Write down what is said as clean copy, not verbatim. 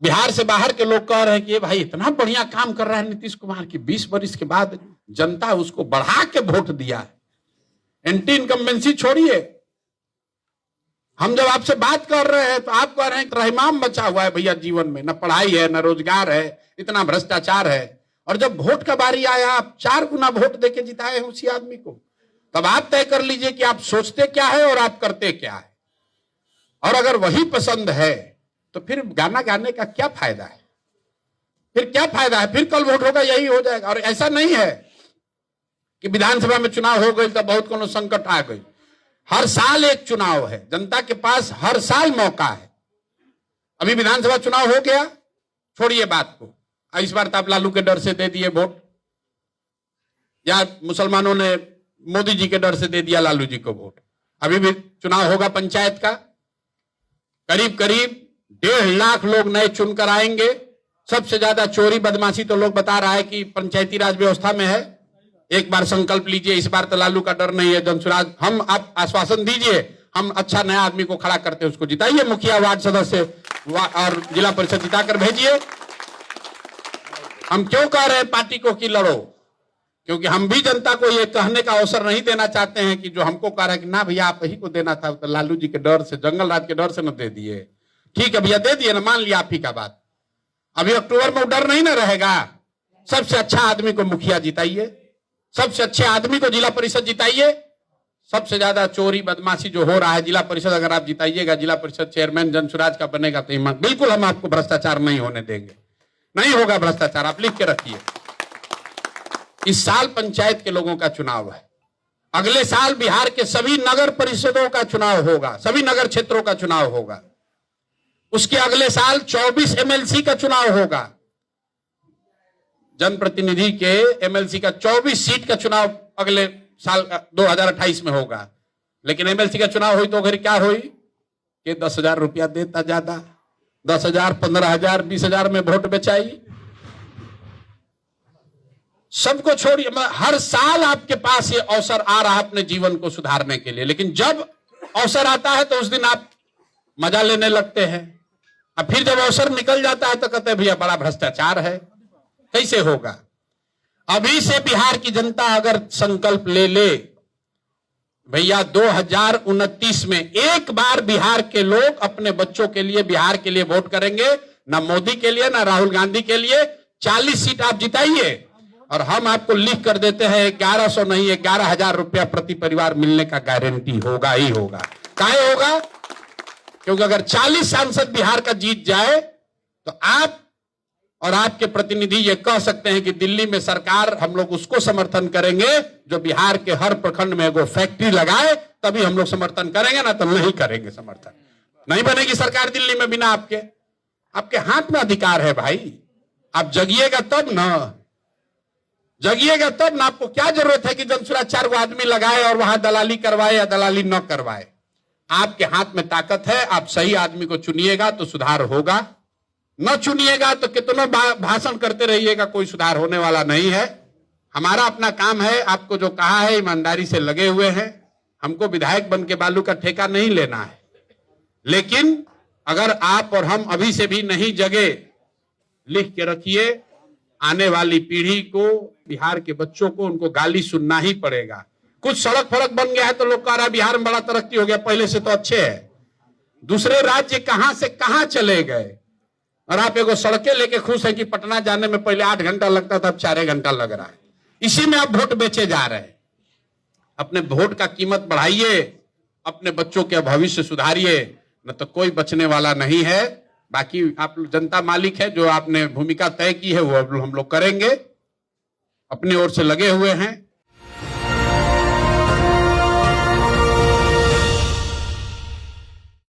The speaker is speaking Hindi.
बिहार से बाहर के लोग कह रहे हैं कि ये भाई इतना बढ़िया काम कर रहा है नीतीश कुमार की 20 वर्ष के बाद जनता उसको बढ़ा के वोट दिया है। एंटी इनकम्बेंसी छोड़िए, हम जब आपसे बात कर रहे हैं तो आप कह रहे हैं रहमाम बचा हुआ है भैया जीवन में, न पढ़ाई है न रोजगार है, इतना भ्रष्टाचार है। और जब वोट का बारी आया आप 4 गुना वोट देके जिताए हैं उसी आदमी को, तब आप तय कर लीजिए कि आप सोचते क्या है और आप करते क्या है। और अगर वही पसंद है तो फिर गाना गाने का क्या फायदा है, फिर क्या फायदा है, फिर कल वोट होगा यही हो जाएगा। और ऐसा नहीं है कि विधानसभा में चुनाव हो गई तो बहुत कोनो संकट आ गई। हर साल एक चुनाव है, जनता के पास हर साल मौका है। अभी विधानसभा चुनाव हो गया, छोड़िए बात को, इस बार तो आप लालू के डर से दे दिए वोट, या मुसलमानों ने मोदी जी के डर से दे दिया लालू जी को वोट। अभी भी चुनाव होगा पंचायत का, करीब करीब 1.5 लाख लोग नए चुनकर आएंगे। सबसे ज्यादा चोरी बदमाशी तो लोग बता रहा है कि पंचायती राज व्यवस्था में है। एक बार संकल्प लीजिए, इस बार तो लालू का डर नहीं है, जनसुराज हम आप आश्वासन दीजिए, हम अच्छा नया आदमी को खड़ा करते हैं, उसको जिताइए, मुखिया वार्ड सदस्य और जिला परिषद जिताकर भेजिए। हम क्यों कह रहे हैं पार्टी को कि लड़ो, क्योंकि हम भी जनता को ये कहने का अवसर नहीं देना चाहते हैं कि जो हमको कह रहा है कि ना भैया आप ही को देना था, तो लालू जी के डर से, जंगल राज के डर से न दे दिए। ठीक है भैया दे दिए ना, मान लिया आप ही का बात। अभी अक्टूबर में डर नहीं ना रहेगा। सबसे अच्छा आदमी को मुखिया जिताइए, सबसे अच्छे आदमी को जिला परिषद जिताइए। सबसे ज्यादा चोरी बदमाशी जो हो रहा है, जिला परिषद अगर आप जिताइएगा, जिला परिषद चेयरमैन जनसुराज का बनेगा तो बिल्कुल हम आपको भ्रष्टाचार नहीं होने देंगे, नहीं होगा भ्रष्टाचार, आप लिख के रखिए। इस साल पंचायत के लोगों का चुनाव है, अगले साल बिहार के सभी नगर परिषदों का चुनाव होगा, सभी नगर क्षेत्रों का चुनाव होगा। उसके अगले साल 24 एमएलसी का चुनाव होगा, जनप्रतिनिधि के एमएलसी का 24 सीट का चुनाव अगले साल 2028 में होगा। लेकिन एमएलसी का चुनाव हुई तो फिर क्या हुई कि 10,000 रुपया देता ज्यादा, 10,000, 15,000, 20,000 में वोट बेचाई। सबको छोड़िए, हर साल आपके पास ये अवसर आ रहा है अपने जीवन को सुधारने के लिए, लेकिन जब अवसर आता है तो उस दिन आप मजा लेने लगते हैं। अब फिर जब अवसर निकल जाता है तो कहते हैं भैया बड़ा भ्रष्टाचार है। कैसे होगा? अभी से बिहार की जनता अगर संकल्प ले ले भैया 2029 में एक बार बिहार के लोग अपने बच्चों के लिए, बिहार के लिए वोट करेंगे, ना मोदी के लिए ना राहुल गांधी के लिए। 40 सीट आप जिताइए और हम आपको लिख कर देते हैं 1100 नहीं 11,000 रुपया प्रति परिवार मिलने का गारंटी होगा ही होगा। काहे होगा? क्योंकि अगर 40 सांसद बिहार का जीत जाए तो आप और आपके प्रतिनिधि ये कह सकते हैं कि दिल्ली में सरकार, हम लोग उसको समर्थन करेंगे जो बिहार के हर प्रखंड में वो फैक्ट्री लगाए, तभी हम लोग समर्थन करेंगे, ना तो नहीं करेंगे समर्थन। नहीं बनेगी सरकार दिल्ली में बिना आपके। आपके हाथ में अधिकार है भाई, आप जगिएगा तब ना, जगिएगा तब ना। आपको क्या जरूरत है कि जनसुराज 4 आदमी लगाए और वहां दलाली करवाए या दलाली न करवाए? आपके हाथ में ताकत है, आप सही आदमी को चुनिएगा तो सुधार होगा, न चुनिएगा तो कितना भाषण करते रहिएगा, कोई सुधार होने वाला नहीं है। हमारा अपना काम है, आपको जो कहा है ईमानदारी से लगे हुए हैं। हमको विधायक बन के बालू का ठेका नहीं लेना है, लेकिन अगर आप और हम अभी से भी नहीं जगे, लिख के रखिए, आने वाली पीढ़ी को, बिहार के बच्चों को, उनको गाली सुनना ही पड़ेगा। कुछ सड़क फड़क बन गया है तो लोग कह रहा है बिहार में बड़ा तरक्की हो गया, पहले से तो अच्छे है। दूसरे राज्य कहां से कहां चले गए और आप एगो सड़कें लेके खुश है कि पटना जाने में पहले 8 घंटा लगता था, अब 4 घंटा लग रहा है। इसी में आप वोट बेचे जा रहे हैं। अपने वोट का कीमत बढ़ाइए, अपने बच्चों के भविष्य सुधारिए, न तो कोई बचने वाला नहीं है। बाकी आप जनता मालिक है, जो आपने भूमिका तय की है वो हम लोग करेंगे, अपनी ओर से लगे हुए हैं।